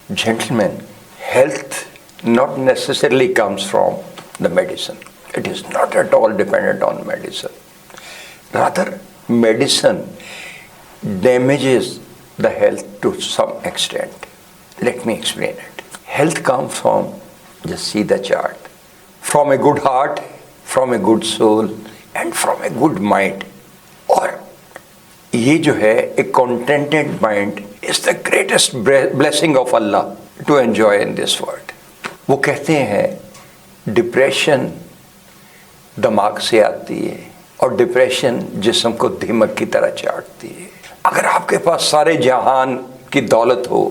Gentlemen, health not necessarily comes from the medicine. It is not at all dependent on medicine. Rather, medicine damages the health to some extent. Let me explain it. Health comes from, just see the chart, from a good heart, from a good soul, and from a good mind. اور یہ جو ہے a contented mind is the greatest blessing of Allah to enjoy in this world. وہ کہتے ہیں depression دماغ سے آتی ہے اور ڈپریشن جسم کو دیمک کی طرح چاٹتی ہے. اگر آپ کے پاس سارے جہان کی دولت ہو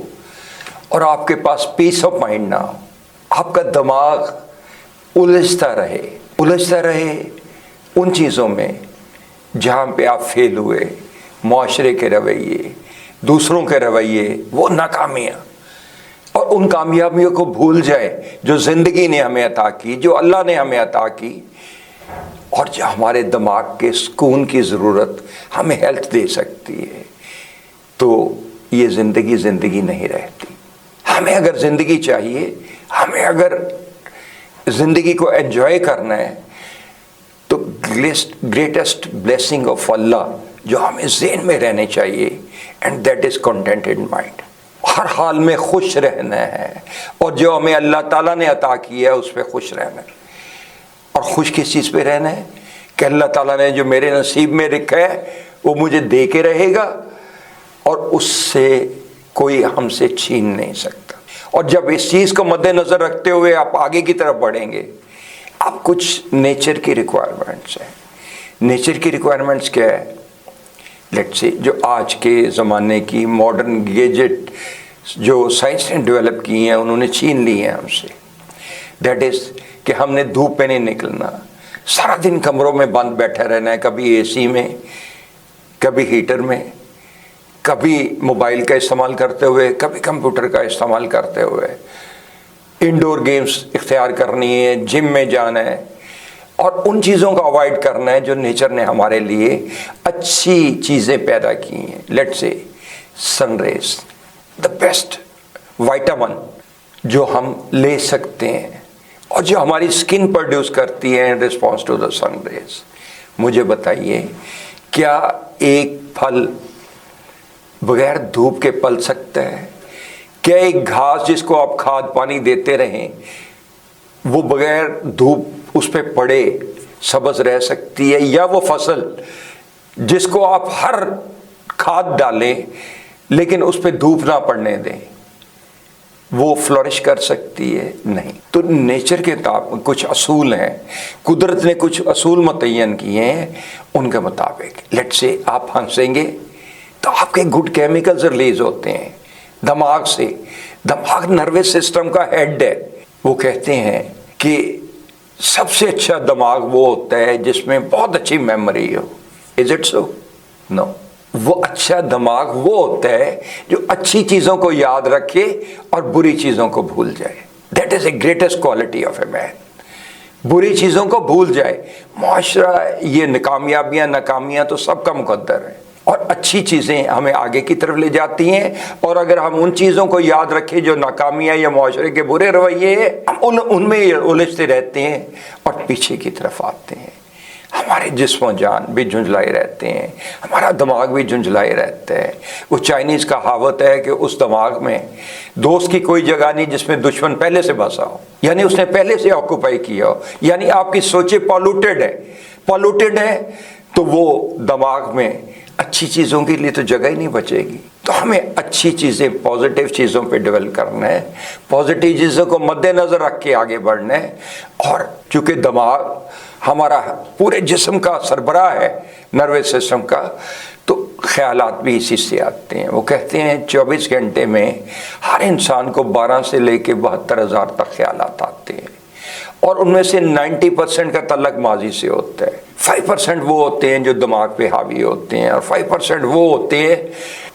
اور آپ کے پاس پیس آف مائنڈ نہ ہو, آپ کا دماغ الجھتا رہے ان چیزوں میں جہاں پہ آپ فیل ہوئے, معاشرے کے رویے, دوسروں کے رویے, وہ ناکامیاں, اور ان کامیابیوں کو بھول جائے جو زندگی نے ہمیں عطا کی, جو اللہ نے ہمیں عطا کی, اور جو ہمارے دماغ کے سکون کی ضرورت ہمیں ہیلتھ دے سکتی ہے, تو یہ زندگی نہیں رہتی. ہمیں اگر زندگی چاہیے, ہمیں اگر زندگی کو انجوائے کرنا ہے, تو گریٹسٹ بلیسنگ آف اللہ جو ہمیں ذہن میں رہنے چاہیے, and that is contented mind. ہر حال میں خوش رہنا ہے, اور جو ہمیں اللہ تعالیٰ نے عطا کیا ہے اس پہ خوش رہنا ہے. اور خوش کس چیز پہ رہنا ہے کہ اللہ تعالیٰ نے جو میرے نصیب میں رکھا ہے وہ مجھے دے کے رہے گا, اور اس سے کوئی ہم سے چھین نہیں سکتا. اور جب اس چیز کو مد نظر رکھتے ہوئے آپ آگے کی طرف بڑھیں گے, اب کچھ نیچر کی ریکوائرمنٹس ہیں. نیچر کی ریکوائرمنٹس کیا ہے؟ لیٹ سے جو آج کے زمانے کی ماڈرن گیجٹ جو سائنس نے ڈیولپ کی ہیں انہوں نے چھین لی ہیں ہم سے. دیٹ از کہ ہم نے دھوپ پہ نہیں نکلنا, سارا دن کمروں میں بند بیٹھا رہنا ہے, کبھی اے سی میں, کبھی ہیٹر میں, کبھی موبائل کا استعمال کرتے ہوئے, کبھی کمپیوٹر کا استعمال کرتے ہوئے. انڈور گیمز اختیار کرنی ہے, جم میں جانا ہے, اور ان چیزوں کو اوائڈ کرنا ہے جو نیچر نے ہمارے لیے اچھی چیزیں پیدا کی ہیں. لیٹ سے سن ریز, دا بیسٹ وائٹامن جو ہم لے سکتے ہیں اور جو ہماری اسکن پروڈیوس کرتی ہے in response to the sun rays. مجھے بتائیے, کیا ایک پھل بغیر دھوپ کے پل سکتا ہے؟ کیا ایک گھاس جس کو آپ کھاد پانی دیتے رہیں وہ بغیر دھوپ اس پہ پڑے سبز رہ سکتی ہے؟ یا وہ فصل جس کو آپ ہر کھاد ڈالیں لیکن اس پہ دھوپ نہ پڑنے دیں وہ فلورش کر سکتی ہے؟ نہیں. تو نیچر کے کچھ اصول ہیں, قدرت نے کچھ اصول متعین کیے ہیں, ان کے مطابق لیٹ سے آپ ہنسیں گے تو آپ کے گڈ کیمیکلز ریلیز ہوتے ہیں دماغ سے. دماغ نروس سسٹم کا ہیڈ ہے. وہ کہتے ہیں کہ سب سے اچھا دماغ وہ ہوتا ہے جس میں بہت اچھی memory who. Is it so? نو. وہ اچھا دماغ وہ ہوتا ہے جو اچھی چیزوں کو یاد رکھے اور بری چیزوں کو بھول جائے. That is a greatest quality of a man. بری چیزوں کو بھول جائے. معاشرہ یہ کامیابیاں ناکامیاں تو سب کا مقدر ہے, اور اچھی چیزیں ہمیں آگے کی طرف لے جاتی ہیں. اور اگر ہم ان چیزوں کو یاد رکھیں جو ناکامیاں یا معاشرے کے برے رویے ہیں, ہم ان میں الجھتے رہتے ہیں اور پیچھے کی طرف آتے ہیں. ہمارے جسم و جان بھی جھنجھلائے رہتے ہیں, ہمارا دماغ بھی جھنجھلائے رہتا ہے. وہ چائنیز کہاوت ہے کہ اس دماغ میں دوست کی کوئی جگہ نہیں جس میں دشمن پہلے سے بسا ہو, یعنی اس نے پہلے سے آکوپائی کیا ہو. یعنی آپ کی سوچیں پالوٹیڈ ہے تو وہ دماغ میں اچھی چیزوں کے لیے تو جگہ ہی نہیں بچے گی. تو ہمیں اچھی چیزیں, پازیٹیو چیزوں پہ ڈیولپ کرنا ہے, پازیٹیو چیزوں کو مد نظر رکھ کے آگے بڑھنا ہے. اور چونکہ دماغ ہمارا پورے جسم کا سربراہ ہے, نروس سسٹم کا, تو خیالات بھی اسی سے آتے ہیں. وہ کہتے ہیں 24 گھنٹے میں ہر انسان کو 12 سے لے کے 72,000 تک خیالات آتے ہیں, اور ان میں سے 90% کا تعلق ماضی سے ہوتا ہے. 5% وہ ہوتے ہیں جو دماغ پہ حاوی ہوتے ہیں, اور 5% وہ ہوتے ہیں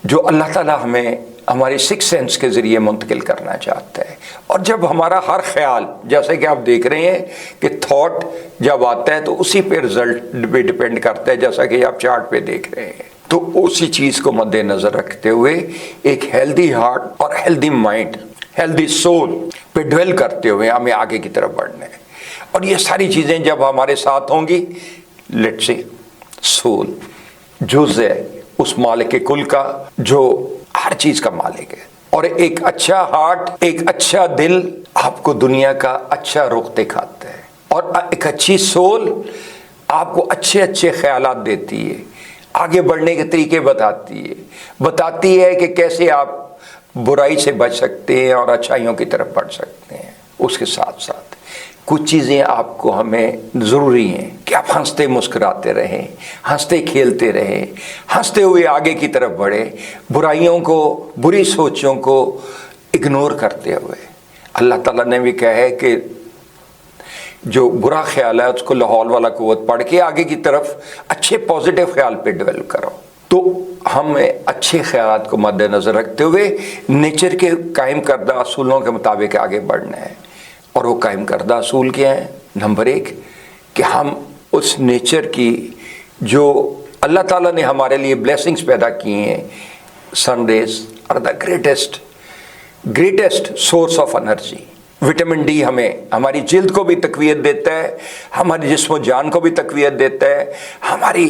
جو اللہ تعالیٰ ہمیں ہماری 6 سینس کے ذریعے منتقل کرنا چاہتا ہے. اور جب ہمارا ہر خیال, جیسے کہ آپ دیکھ رہے ہیں کہ تھاٹ جب آتا ہے تو اسی پہ رزلٹ بھی ڈپینڈ کرتا ہے, جیسا کہ آپ چارٹ پہ دیکھ رہے ہیں. تو اسی چیز کو مد نظر رکھتے ہوئے ایک ہیلدی ہارٹ اور ہیلدی مائنڈ, हेल्दी सोल पे ड्वेल करते हुए हमें आगे की तरफ बढ़ना है। और ये सारी चीज़ें जब हमारे साथ होंगी, लेट्स से सोल जुज़ है उस मालिक कुल का जो हर चीज़ का मालिक है, और एक अच्छा हार्ट, एक अच्छा दिल आपको दुनिया का अच्छा रुख दिखाता है, और एक अच्छी सोल आपको अच्छे अच्छे ख्यालात देती है, आगे बढ़ने के तरीके बताती है कि कैसे आप बुराई से बच सकते हैं और अच्छाइयों की तरफ बढ़ सकते हैं। उसके साथ साथ कुछ चीज़ें आपको हमें ज़रूरी हैं कि आप हंसते मुस्कुराते रहें, हंसते खेलते रहें, हंसते हुए आगे की तरफ बढ़ें, बुराइयों को, बुरी सोचों को इग्नोर करते हुए। अल्लाह ताला ने भी कहा है कि जो बुरा ख्याल है उसको लाहौल वाला कुव्वत पढ़ के आगे की तरफ अच्छे पॉजिटिव ख्याल पे डेवलप करो। तो हमें अच्छे ख्यालात को मद्देनज़र रखते हुए नेचर के कायम करदा असूलों के मुताबिक आगे बढ़ना है। और वो कायम करदा असूल क्या है? नंबर 1 कि हम उस नेचर की जो अल्लाह ताला ने हमारे लिए ब्लेसिंग्स पैदा किए हैं, sun rays are the greatest source of energy. Vitamin D हमें हमारी जिल्द को भी तक़वियत देता है, हमारे जिस्म जान को भी तक़वियत देता है, हमारी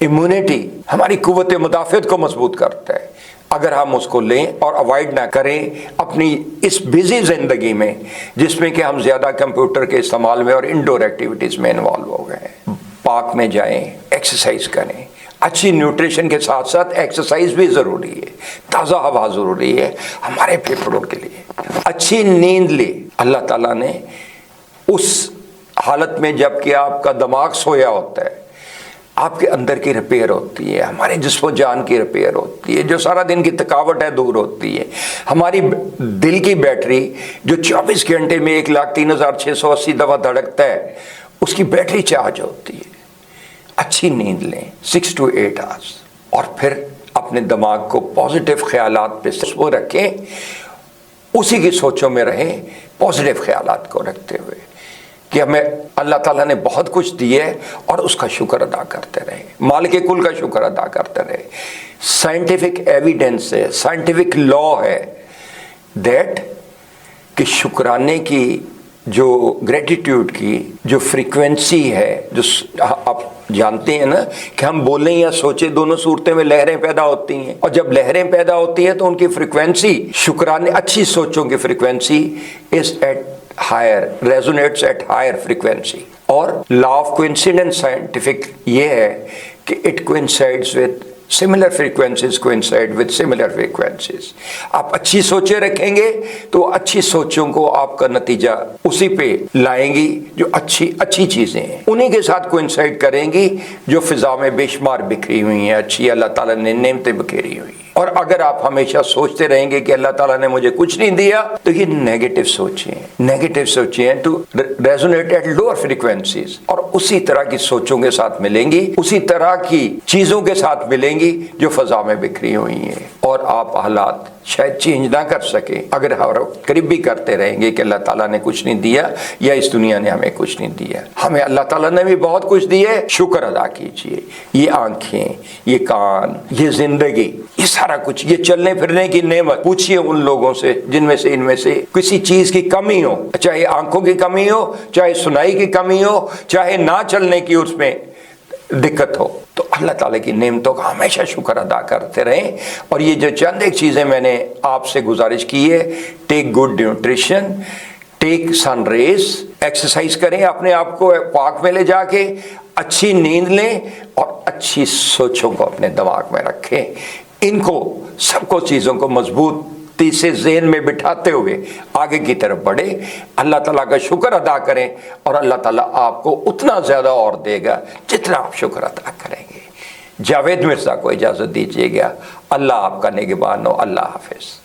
इम्यूनिटी, हमारी कुव्वत मुदाफ़त को मजबूत करता है। अगर हम उसको लें और अवॉइड ना करें अपनी इस बिज़ी ज़िंदगी में, जिसमें कि हम ज़्यादा कंप्यूटर के इस्तेमाल में और इंडोर एक्टिविटीज़ में इन्वॉल्व हो गए हैं। पार्क में जाएं, एक्सरसाइज करें, अच्छी न्यूट्रिशन के साथ साथ एक्सरसाइज भी ज़रूरी है, ताज़ा हवा ज़रूरी है हमारे फेफड़ों के लिए। अच्छी नींद ले। अल्लाह ताला ने उस हालत में जब कि आपका दिमाग सोया होता है, आपके अंदर की रिपेयर होती है, हमारे जिस्म जान की रिपेयर होती है, जो सारा दिन की थकावट है दूर होती है, हमारी दिल की बैटरी जो 24 घंटे में 1,03,680 दफ़ा धड़कता है, उसकी बैटरी चार्ज होती है। अच्छी नींद लें 6 to 8 आवर्स, और फिर अपने दिमाग को पॉजिटिव ख्यालात पे वो रखें, उसी की सोचों में रहें, पॉजिटिव ख्यालात को रखते हुए कि हमें अल्लाह ताला ने बहुत कुछ दिए और उसका शुक्र अदा करते रहे, मालिक कुल का शुक्र अदा करते रहे। साइंटिफिक एविडेंस है, साइंटिफिक लॉ है दैट कि शुक्राने की जो ग्रेटिट्यूड की जो फ्रीक्वेंसी है, जो आप जानते हैं ना कि हम बोलें या सोचें दोनों सूरतें में लहरें पैदा होती हैं, और जब लहरें पैदा होती हैं तो उनकी फ्रीक्वेंसी, शुक्राने अच्छी सोचों की frequency is at higher, resonates at higher frequency. और लॉ ऑफ कोइंसिडेंस साइंटिफिक ये है कि it coincides with similar frequencies coincide with similar frequencies. आप अच्छी सोचें रखेंगे तो अच्छी सोचों को आपका नतीजा उसी पे लाएंगी जो अच्छी चीज़ें हैं, उन्हीं के साथ कोइंसाइड करेंगी जो फिजा में बेशुमार बिखरी हुई हैं, अच्छी अल्लाह ताला ने नेमतें बिखेरी हुई हैं। और अगर आप हमेशा सोचते रहेंगे कि अल्लाह ताला ने मुझे कुछ नहीं दिया, तो ये नेगेटिव सोचें to resonate at lower frequencies, और उसी तरह की सोचों के साथ मिलेंगी, उसी तरह की चीज़ों के साथ मिलेंगी जो फ़ज़ा में बिखरी हुई हैं। और आप हालात शायद चेंज ना कर सके अगर हर करीब भी करते रहेंगे कि अल्लाह ताला ने कुछ नहीं दिया या इस दुनिया ने हमें कुछ नहीं दिया। हमें अल्लाह ताला ने भी बहुत कुछ दिया है, शुक्र अदा कीजिए। ये आंखें, ये कान, ये जिंदगी, ये सारा कुछ, ये चलने फिरने की नेमत। पूछिए उन लोगों से जिनमें से इनमें से किसी चीज़ की कमी हो, चाहे आंखों की कमी हो, चाहे सुनाई की कमी हो, चाहे ना चलने की उसमें दिक्कत हो, तो अल्लाह ताला की नेमतों का हमेशा शुक्र अदा करते रहें। और ये जो चंद एक चीज़ें मैंने आपसे गुजारिश की है, take good nutrition, take sun rays, exercise करें, अपने आप को पार्क में ले जाके अच्छी नींद लें और अच्छी सोचों को अपने दिमाग में रखें। इनको सबको चीज़ों को मजबूती से ज़हन में बिठाते हुए आगे की तरफ बढ़े, अल्लाह ताला का शुक्र अदा करें, और अल्लाह ताला आपको उतना ज़्यादा और देगा जितना आप शुक्र अदा करेंगे। जावेद मिर्ज़ा को इजाज़त दीजिएगा। अल्लाह आपका निगहबान हो। अल्लाह हाफ़िज़।